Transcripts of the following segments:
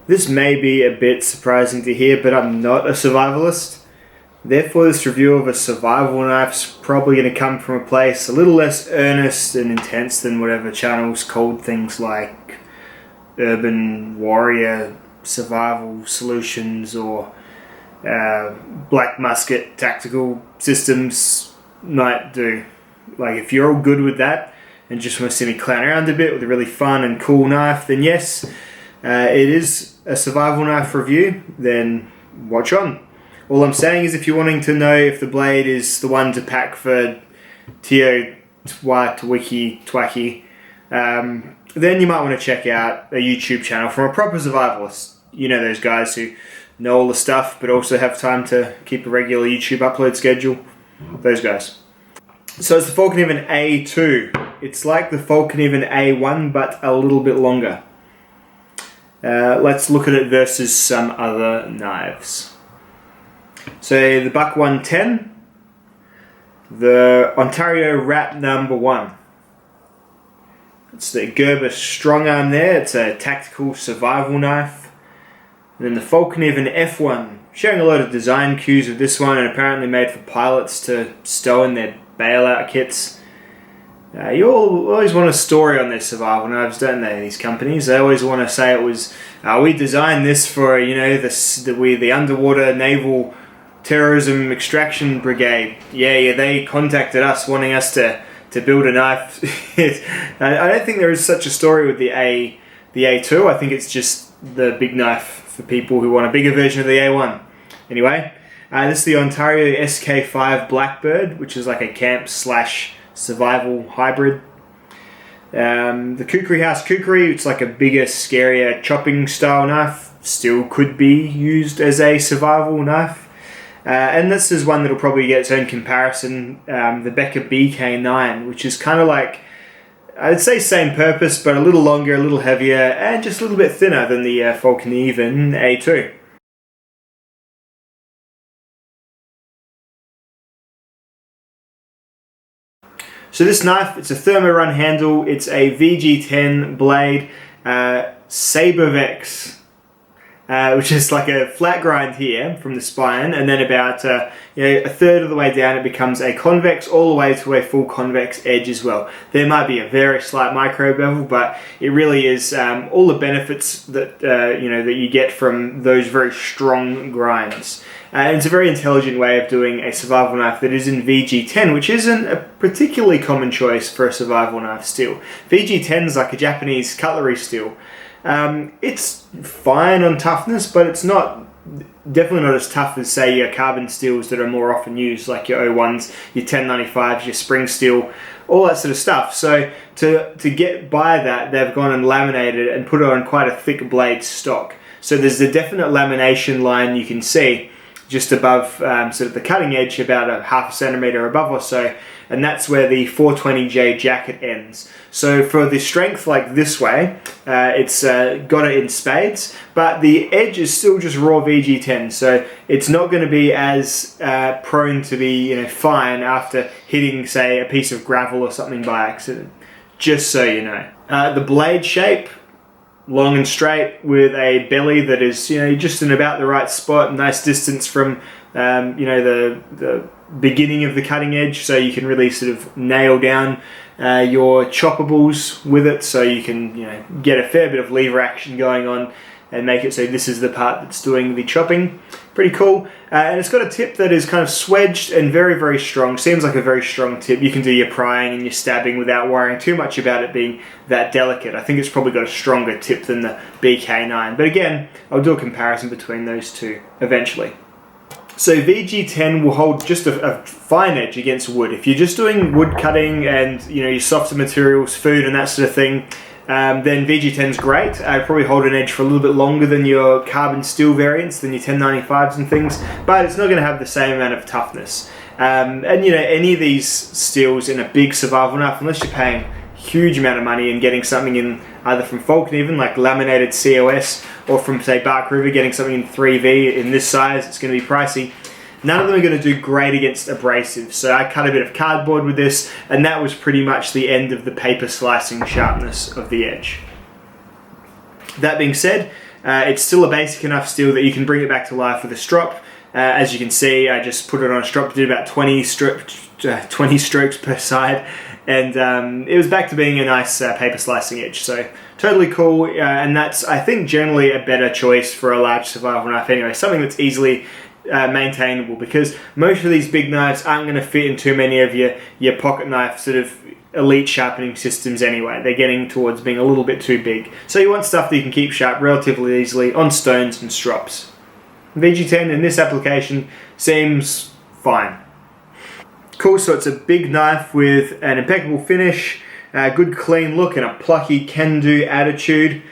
This may be a bit surprising to hear, but I'm not a survivalist. Therefore, this review of a survival knife's probably going to come from a place a little less earnest and intense than whatever channels called things like Urban Warrior Survival Solutions or Black Musket Tactical Systems might do. Like, if you're all good with that and just want to see me clown around a bit with a really fun and cool knife, then yes, it is a survival knife review, then watch on. All I'm saying is, if you're wanting to know if the blade is the one to pack for Tio Twiki Twacky, then you might want to check out a YouTube channel from a proper survivalist. You know, those guys who know all the stuff but also have time to keep a regular YouTube upload schedule. Those guys. So it's the Fallkniven A2. It's like the Fallkniven A1 but a little bit longer. Let's look at it versus some other knives. So the Buck 110, the Ontario Rat number 1. It's the Gerber strong arm there. It's a tactical survival knife. And then the Fallkniven F1, sharing a lot of design cues with this one, and apparently made for pilots to stow in their bailout kits. You all always want a story on their survival knives, don't they? These companies, they always want to say it was we designed this for, you know, the underwater naval terrorism extraction brigade. Yeah, they contacted us wanting us to build a knife. I don't think there is such a story with the A2. I think it's just the big knife for people who want a bigger version of the A1. Anyway, this is the Ontario SK5 Blackbird, which is like a camp / survival hybrid. The Kukri House Kukri, it's like a bigger, scarier chopping style knife, still could be used as a survival knife. And this is one that'll probably get its own comparison, the Becker BK9, which is kind of like, I'd say same purpose, but a little longer, a little heavier, and just a little bit thinner than the Fallkniven A2. So this knife, it's a thermo-run handle, it's a VG10 blade, Sabervex, which is like a flat grind here from the spine, and then about a third of the way down it becomes a convex, all the way to a full convex edge as well. There might be a very slight micro bevel, but it really is all the benefits that that you get from those very strong grinds. And it's a very intelligent way of doing a survival knife that is in VG10, which isn't a particularly common choice for a survival knife steel. VG10 is like a Japanese cutlery steel. It's fine on toughness, but it's definitely not as tough as, say, your carbon steels that are more often used, like your O1s, your 1095s, your spring steel, all that sort of stuff. So to get by that, they've gone and laminated it and put it on quite a thick blade stock. So there's a definite lamination line you can see just above sort of the cutting edge, about a ½ centimeter above or so, and that's where the 420J jacket ends. So for the strength like this way, it's got it in spades, but the edge is still just raw VG10, so it's not going to be as prone to be fine after hitting, say, a piece of gravel or something by accident, just so you know. The blade shape, long and straight with a belly that is just in about the right spot, nice distance from the beginning of the cutting edge, so you can really sort of nail down your choppables with it, so you can get a fair bit of lever action going on and make it so this is the part that's doing the chopping. Pretty cool. And it's got a tip that is kind of swedged and very, very strong. Seems like a very strong tip. You can do your prying and your stabbing without worrying too much about it being that delicate. I think it's probably got a stronger tip than the BK9. But again, I'll do a comparison between those two eventually. So VG10 will hold just a fine edge against wood. If you're just doing wood cutting and your softer materials, food and that sort of thing, then VG10 is great. Probably hold an edge for a little bit longer than your carbon steel variants, than your 1095s and things, but it's not going to have the same amount of toughness. And any of these steels in a big survival knife, unless you're paying a huge amount of money and getting something in either from Fallkniven, like laminated COS, or from, say, Bark River, getting something in 3V in this size, it's going to be pricey. None of them are going to do great against abrasives, so I cut a bit of cardboard with this, and that was pretty much the end of the paper slicing sharpness of the edge. That being said, it's still a basic enough steel that you can bring it back to life with a strop. As you can see, I just put it on a strop, did about 20 strokes per side, and it was back to being a nice paper slicing edge. So totally cool, and that's, I think, generally a better choice for a large survival knife anyway, something that's easily maintainable, because most of these big knives aren't going to fit in too many of your pocket knife sort of elite sharpening systems anyway. They're getting towards being a little bit too big. So you want stuff that you can keep sharp relatively easily on stones and strops. VG10 in this application seems fine. Cool, so it's a big knife with an impeccable finish, a good clean look and a plucky can-do attitude.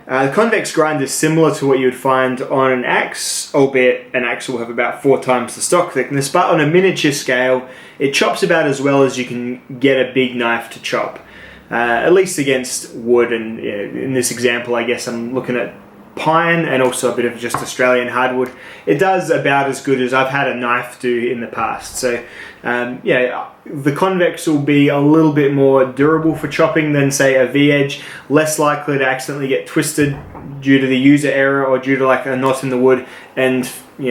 The convex grind is similar to what you would find on an axe, albeit an axe will have about 4 times the stock thickness, but on a miniature scale it chops about as well as you can get a big knife to chop. At least against wood, and in this example I guess I'm looking at pine and also a bit of just Australian hardwood. It does about as good as I've had a knife do in the past. So yeah, the convex will be a little bit more durable for chopping than say a V-edge, less likely to accidentally get twisted due to the user error or due to like a knot in the wood and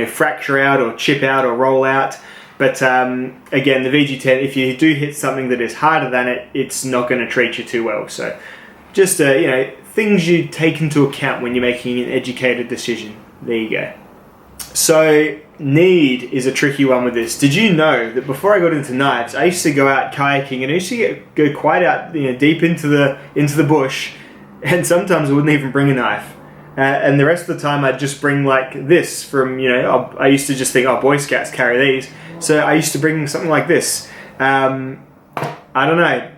fracture out or chip out or roll out. But again, the VG10, if you do hit something that is harder than it, it's not going to treat you too well. So just things you take into account when you're making an educated decision. There you go. So knead is a tricky one with this. Did you know that before I got into knives, I used to go out kayaking and I used to go quite out deep into the bush, and sometimes I wouldn't even bring a knife. And the rest of the time I'd just bring like this from, I used to just think, oh, Boy Scouts carry these. So I used to bring something like this. I don't know.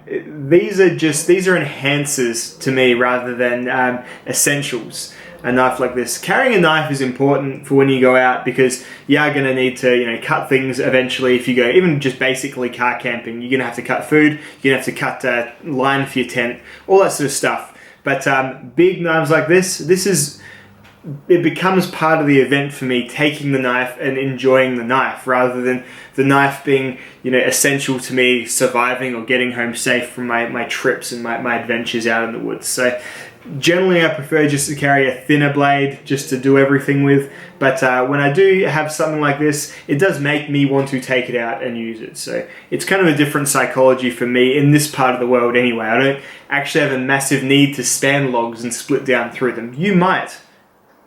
These are enhancers to me rather than essentials. A knife like this. Carrying a knife is important for when you go out, because you are going to need to cut things eventually. If you go even just basically car camping, you're going to have to cut food, you're going to have to cut line for your tent, all that sort of stuff. But big knives like this it becomes part of the event for me, taking the knife and enjoying the knife rather than the knife being essential to me surviving or getting home safe from my trips and my adventures out in the woods. So generally I prefer just to carry a thinner blade just to do everything with, but when I do have something like this, it does make me want to take it out and use it. So it's kind of a different psychology for me in this part of the world anyway. I don't actually have a massive need to span logs and split down through them. You might.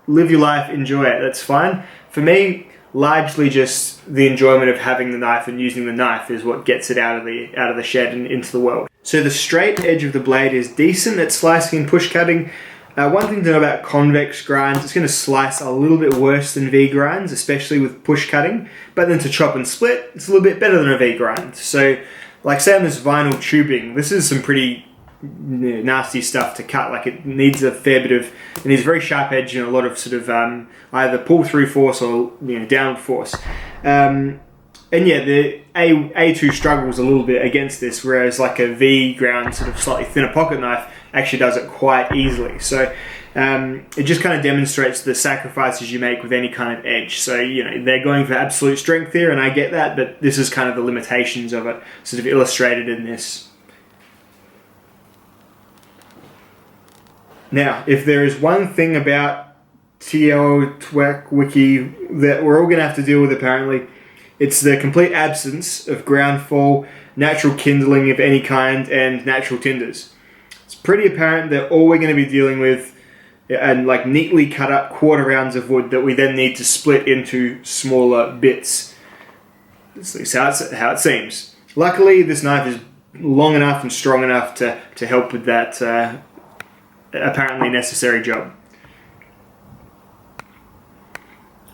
Live your life, enjoy it, that's fine. For me, largely just the enjoyment of having the knife and using the knife is what gets it out of the shed and into the world. So the straight edge of the blade is decent at slicing and push cutting. One thing to know about convex grinds, it's going to slice a little bit worse than V grinds, especially with push cutting, but then to chop and split, it's a little bit better than a V grind. So like say on this vinyl tubing, this is some pretty nasty stuff to cut. Like it needs a very sharp edge and a lot of sort of either pull through force or downward force. And yeah, the A2 struggles a little bit against this, whereas like a V ground sort of slightly thinner pocket knife actually does it quite easily. So it just kind of demonstrates the sacrifices you make with any kind of edge. So they're going for absolute strength here, and I get that, but this is kind of the limitations of it, sort of illustrated in this. Now, if there is one thing about TO Twack Wiki that we're all going to have to deal with apparently, it's the complete absence of ground fall, natural kindling of any kind, and natural tinders. It's pretty apparent that all we're going to be dealing with are like neatly cut up quarter rounds of wood that we then need to split into smaller bits. That's how it seems. Luckily, this knife is long enough and strong enough to help with that apparently necessary job.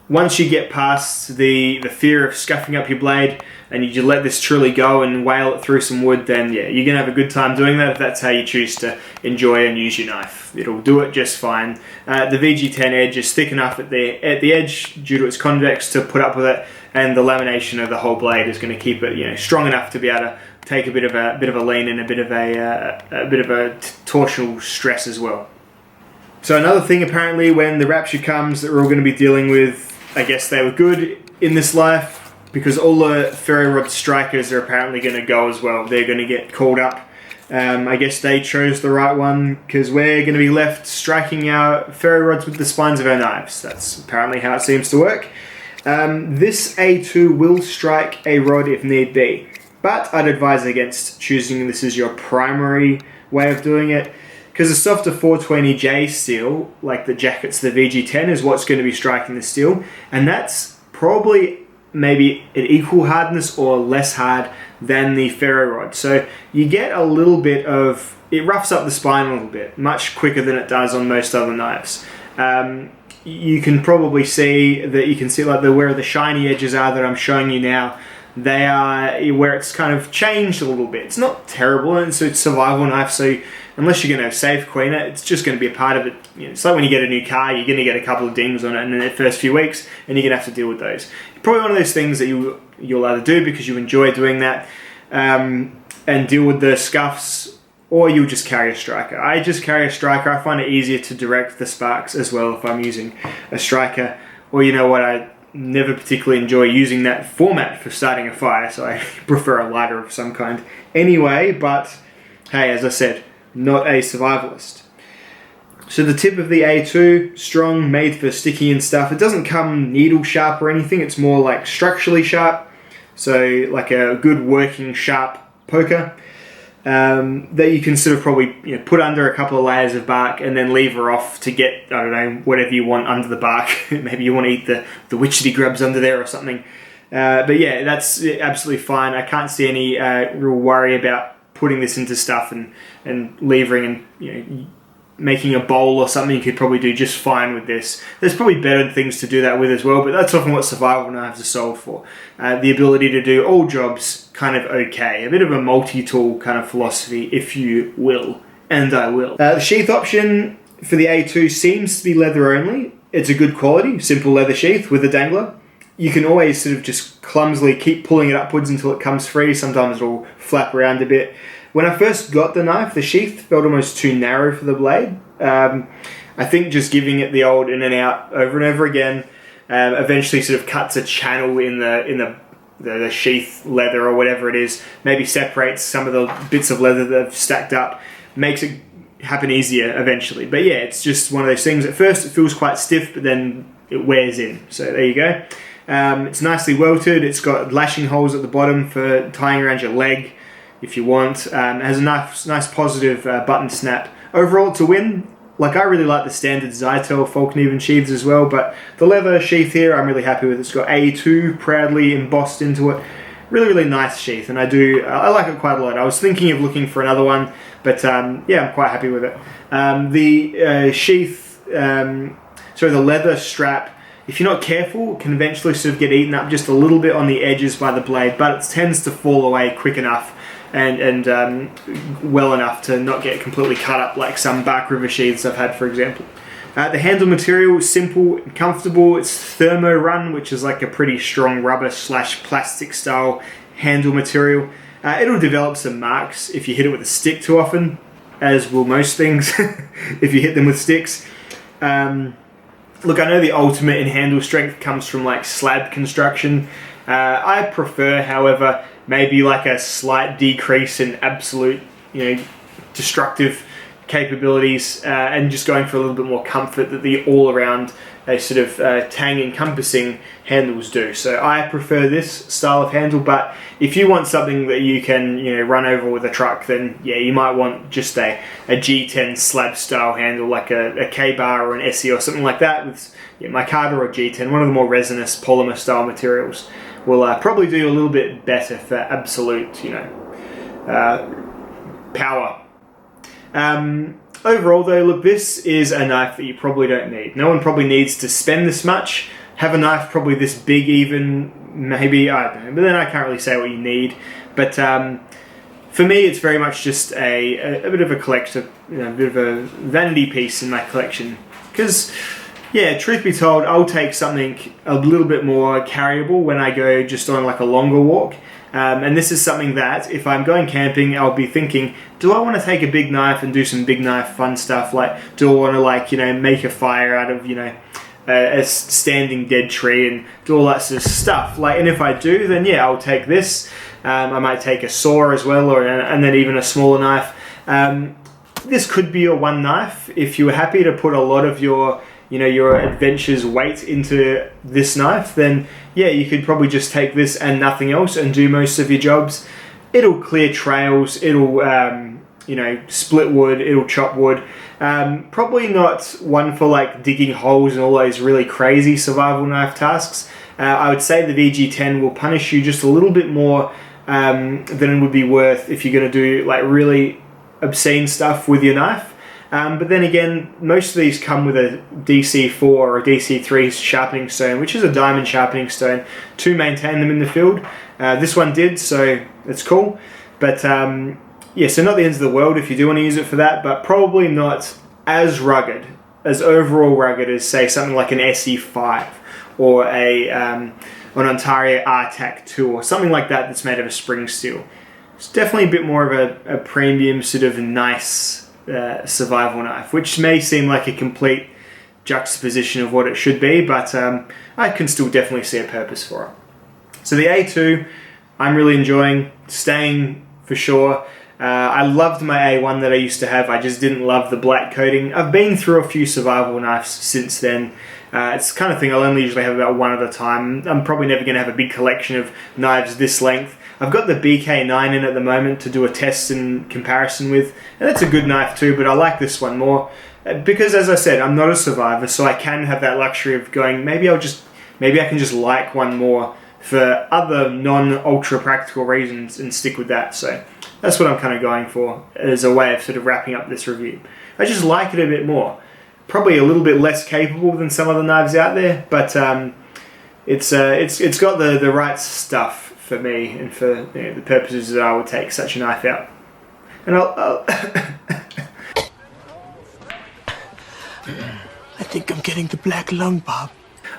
Once you get past the fear of scuffing up your blade and you let this truly go and whale it through some wood, then yeah, you're going to have a good time doing that if that's how you choose to enjoy and use your knife. It'll do it just fine. The VG10 edge is thick enough at the edge due to its convex to put up with it, and the lamination of the whole blade is going to keep it strong enough to be able to take a bit of a lean and a bit of a torsional stress as well. So another thing apparently when the rapture comes that we're all going to be dealing with, I guess they were good in this life because all the ferro rod strikers are apparently going to go as well. They're going to get called up I guess they chose the right one because we're going to be left striking our ferro rods with the spines of our knives. That's apparently how it seems to work. This A2 will strike a rod if need be, but I'd advise against choosing this as your primary way of doing it, because the softer 420J steel, like the jackets, the VG10, is what's going to be striking the steel, and that's probably maybe an equal hardness or less hard than the ferro rod. So you get a little bit of, it roughs up the spine a little bit, much quicker than it does on most other knives. You can probably see that, you can see like where the shiny edges are that I'm showing you now. They are where it's kind of changed a little bit. It's not terrible, and it's a survival knife, so unless you're going to safe clean it, it's just going to be a part of it. You know, it's like when you get a new car, you're going to get a couple of dings on it in the first few weeks, and you're going to have to deal with those. Probably one of those things that you'll either do because you enjoy doing that, and deal with the scuffs, or you'll just carry a striker. I just carry a striker. I find it easier to direct the sparks as well if I'm using a striker. Or you know what, I never particularly enjoy using that format for starting a fire, so I prefer a lighter of some kind anyway. But hey, as I said, not a survivalist. So the tip of the A2, strong, made for sticky and stuff. It doesn't come needle sharp or anything, it's more like structurally sharp. So like a good working sharp poker that you can sort of probably, you know, put under a couple of layers of bark and then lever off to get, I don't know, whatever you want under the bark. Maybe you want to eat the witchetty grubs under there or something. But yeah, that's absolutely fine. I can't see any real worry about putting this into stuff and levering and, you know, making a bowl or something. You could probably do just fine with this. There's probably better things to do that with as well, but that's often what survival knives are sold for. The ability to do all jobs kind of okay. A bit of a multi-tool kind of philosophy, if you will, and I will. The sheath option for the A2 seems to be leather only. It's a good quality, simple leather sheath with a dangler. You can always sort of just clumsily keep pulling it upwards until it comes free. Sometimes it'll flap around a bit. When I first got the knife, the sheath felt almost too narrow for the blade. I think just giving it the old in and out over and over again eventually sort of cuts a channel in the sheath leather or whatever it is, maybe separates some of the bits of leather that have stacked up, makes it happen easier eventually. But yeah, it's just one of those things. At first it feels quite stiff, but then it wears in. So there you go. It's nicely welted. It's got lashing holes at the bottom for tying around your leg if you want. It has a nice positive button snap. Overall, it's a win. Like, I really like the standard Zytel Fallkniven sheaths as well, but the leather sheath here I'm really happy with. It's got A2 proudly embossed into it. Really, really nice sheath, and I like it quite a lot. I was thinking of looking for another one, but yeah, I'm quite happy with it. The sheath, the leather strap, if you're not careful, it can eventually sort of get eaten up just a little bit on the edges by the blade, but it tends to fall away quick enough and well enough to not get completely cut up like some Bark River sheaths I've had, for example. The handle material is simple and comfortable. It's thermo run, which is like a pretty strong rubber / plastic style handle material. It'll develop some marks if you hit it with a stick too often, as will most things if you hit them with sticks. Look, I know the ultimate in handle strength comes from like slab construction. I prefer, however, maybe like a slight decrease in absolute, destructive capabilities, and just going for a little bit more comfort that the all-around sort of tang encompassing handles do. So I prefer this style of handle, but if you want something that you can run over with a truck, then yeah, you might want just a G10 slab style handle, like a K-bar or an SE or something like that with micarta or G10, one of the more resinous polymer style materials. Will probably do a little bit better for absolute, power. Overall though, look, this is a knife that you probably don't need. No one probably needs to spend this much, have a knife probably this big even, maybe, I don't know, but then I can't really say what you need. But for me, it's very much just a bit of a collector, a bit of a vanity piece in my collection. Because, yeah, truth be told, I'll take something a little bit more carryable when I go just on like a longer walk. And this is something that, if I'm going camping, I'll be thinking, do I want to take a big knife and do some big knife fun stuff? Like, do I want to make a fire out of, a standing dead tree and do all that sort of stuff? And if I do, then yeah, I'll take this. I might take a saw as well, and then even a smaller knife. This could be your one knife. If you were happy to put a lot of your your adventure's weight into this knife, then yeah, you could probably just take this and nothing else and do most of your jobs. It'll clear trails, it'll split wood, it'll chop wood. Probably not one for like digging holes and all those really crazy survival knife tasks. I would say the VG10 will punish you just a little bit more than it would be worth if you're going to do like really obscene stuff with your knife. But then again, most of these come with a DC4 or a DC3 sharpening stone, which is a diamond sharpening stone, to maintain them in the field. This one did, so it's cool. But yeah, so not the ends of the world if you do want to use it for that, but probably not as rugged, as overall rugged as, say, something like an SE5 or an Ontario RTAC 2 or something like that that's made of a spring steel. It's definitely a bit more of a premium sort of nice survival knife, which may seem like a complete juxtaposition of what it should be, but I can still definitely see a purpose for it. So the A2, I'm really enjoying, staying for sure. I loved my A1 that I used to have, I just didn't love the black coating. I've been through a few survival knives since then. It's the kind of thing I'll only usually have about one at a time. I'm probably never going to have a big collection of knives this length. I've got the BK9 in at the moment to do a test and comparison with, and that's a good knife too, but I like this one more. Because as I said, I'm not a survivor, so I can have that luxury of going, maybe I can just like one more for other non-ultra practical reasons and stick with that. So that's what I'm kind of going for as a way of sort of wrapping up this review. I just like it a bit more. Probably a little bit less capable than some of the knives out there, but it's got the right stuff for me and for the purposes that I would take such a knife out. And I'll I think I'm getting the black lung, Bob.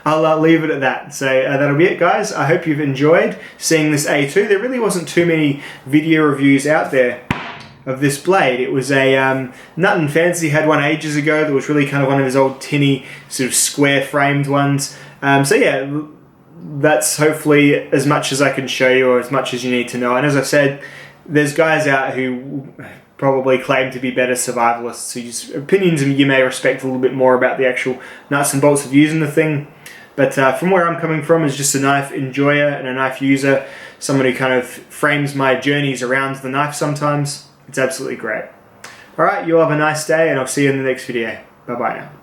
I'll leave it at that. So that'll be it, guys. I hope you've enjoyed seeing this A2. There really wasn't too many video reviews out there of this blade. It was a Nut and Fancy had one ages ago that was really kind of one of his old tinny sort of square framed ones. So yeah, that's hopefully as much as I can show you or as much as you need to know. And as I said, there's guys out who probably claim to be better survivalists whose opinions you may respect a little bit more about the actual nuts and bolts of using the thing. But from where I'm coming from as just a knife enjoyer and a knife user, someone who kind of frames my journeys around the knife sometimes, it's absolutely great. Alright, you all have a nice day and I'll see you in the next video. Bye bye now.